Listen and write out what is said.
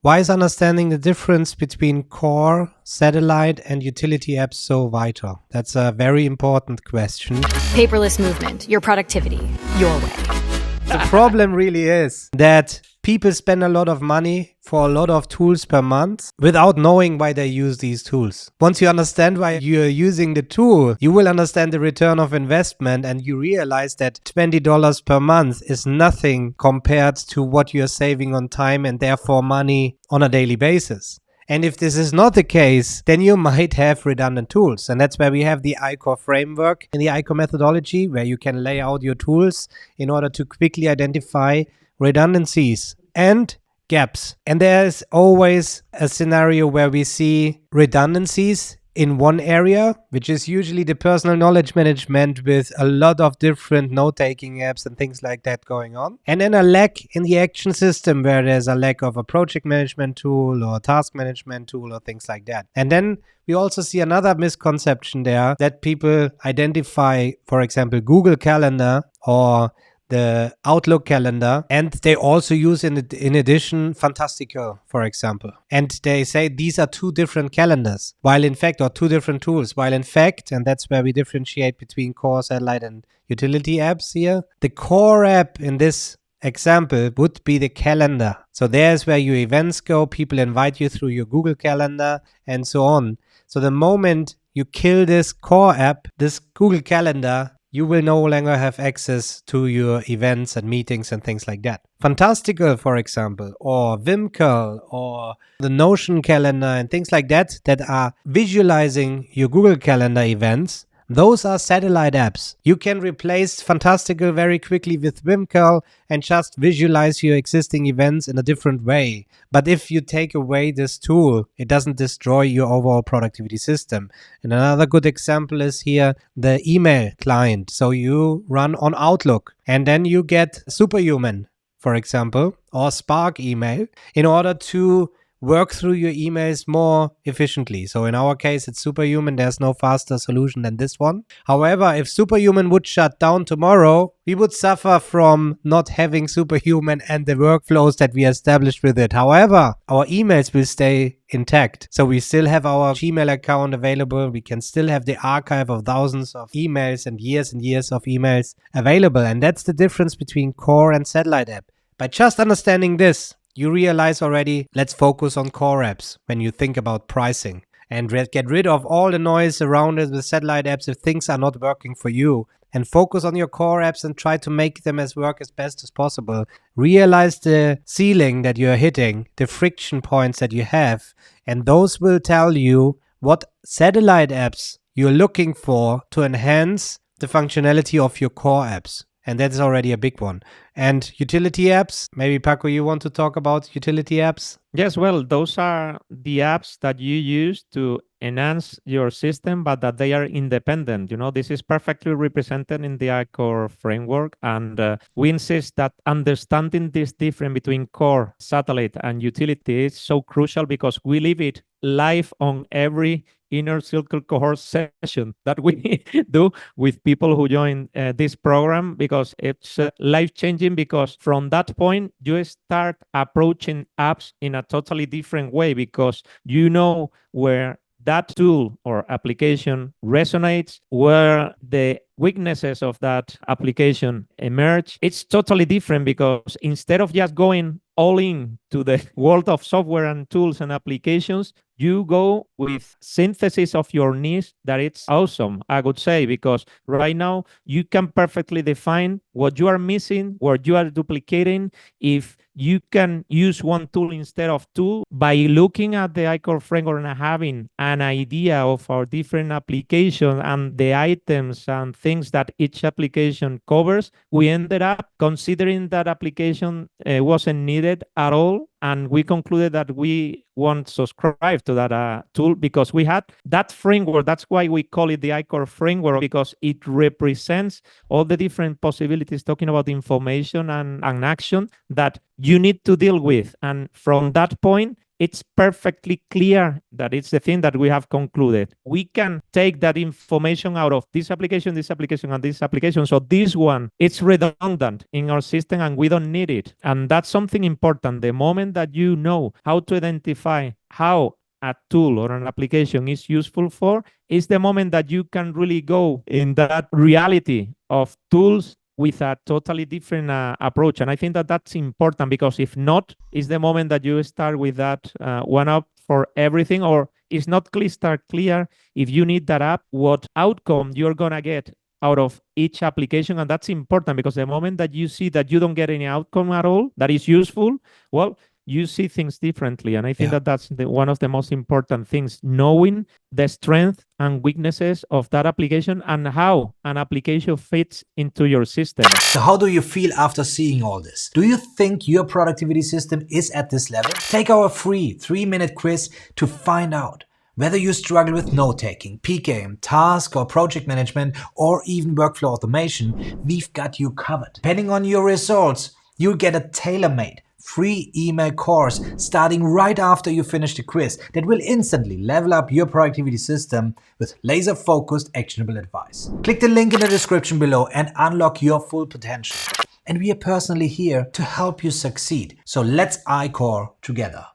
Why is understanding the difference between core, satellite, and utility apps so vital? That's a very important question. Paperless Movement, your productivity, your way. The problem really is that people spend a lot of money for a lot of tools per month without knowing why they use these tools. Once you understand why you're using the tool, you will understand the return of investment, and you realize that $20 per month is nothing compared to what you're saving on time and therefore money on a daily basis. And if this is not the case, then you might have redundant tools. And that's where we have the ICOR framework and the ICOR methodology, where you can lay out your tools in order to quickly identify redundancies and gaps. And there's always a scenario where we see redundancies in one area, which is usually the personal knowledge management with a lot of different note-taking apps and things like that going on. And then a lack in the action system, where there's a lack of a project management tool or a task management tool or things like that. And then we also see another misconception there, that people identify, for example, Google Calendar or the Outlook calendar, and they also use in addition Fantastical, for example. And they say these are two different calendars, while in fact, or two different tools, while in fact, and that's where we differentiate between core, satellite, and utility apps here. The core app in this example would be the calendar. So there's where your events go, people invite you through your Google Calendar and so on. So the moment you kill this core app, this Google Calendar, you will no longer have access to your events and meetings and things like that. Fantastical, for example, or Vimcal, or the Notion calendar and things like that are visualizing your Google Calendar events. Those are satellite apps. You can replace Fantastical very quickly with Vimcal and just visualize your existing events in a different way. But if you take away this tool, it doesn't destroy your overall productivity system. And another good example is here the email client. So you run on Outlook and then you get Superhuman, for example, or Spark email in order to work through your emails more efficiently. So in our case, it's Superhuman. There's no faster solution than this one. However, if Superhuman would shut down tomorrow, we would suffer from not having Superhuman and the workflows that we established with it. However, our emails will stay intact. So we still have our Gmail account available. We can still have the archive of thousands of emails and years of emails available. And that's the difference between core and satellite app. By just understanding this, you realize already, let's focus on core apps when you think about pricing, and get rid of all the noise around it with satellite apps if things are not working for you, and focus on your core apps and try to make them work as best as possible. Realize the ceiling that you're hitting, the friction points that you have, and those will tell you what satellite apps you're looking for to enhance the functionality of your core apps. And that's already a big one. And utility apps, maybe Paco, you want to talk about utility apps? Yes, well, those are the apps that you use to enhance your system, but that they are independent. You know, this is perfectly represented in the ICOR framework. And we insist that understanding this difference between core, satellite, and utility is so crucial, because we live it live on every inner circle cohort session that we do with people who join this program, because it's life-changing, because from that point you start approaching apps in a totally different way, because you know where that tool or application resonates, where the weaknesses of that application emerge. It's totally different, because instead of just going all in to the world of software and tools and applications, you go with synthesis of your needs. That it's awesome, I would say, because right now you can perfectly define what you are missing, what you are duplicating. If you can use one tool instead of two, by looking at the ICOR framework and having an idea of our different applications and the items and things that each application covers, we ended up considering that application wasn't needed at all. And we concluded that we won't subscribe to that tool, because we had that framework. That's why we call it the ICOR framework, because it represents all the different possibilities, talking about information and action that you need to deal with. And from that point, it's perfectly clear that it's the thing that we have concluded. We can take that information out of this application, and this application. So this one, it's redundant in our system and we don't need it. And that's something important. The moment that you know how to identify how a tool or an application is useful for, is the moment that you can really go in that reality of tools with a totally different approach. And I think that that's important, because if not, it's the moment that you start with that one up for everything, or it's not clear if you need that app, what outcome you're going to get out of each application. And that's important, because the moment that you see that you don't get any outcome at all that is useful, well, you see things differently. And I think that that's one of the most important things, knowing the strengths and weaknesses of that application and how an application fits into your system. So how do you feel after seeing all this? Do you think your productivity system is at this level? Take our free 3-minute quiz to find out. Whether you struggle with note-taking, PKM, task or project management, or even workflow automation, we've got you covered. Depending on your results, you'll get a tailor-made free email course starting right after you finish the quiz that will instantly level up your productivity system with laser-focused, actionable advice. Click the link in the description below and unlock your full potential. And we are personally here to help you succeed. So let's ICOR together.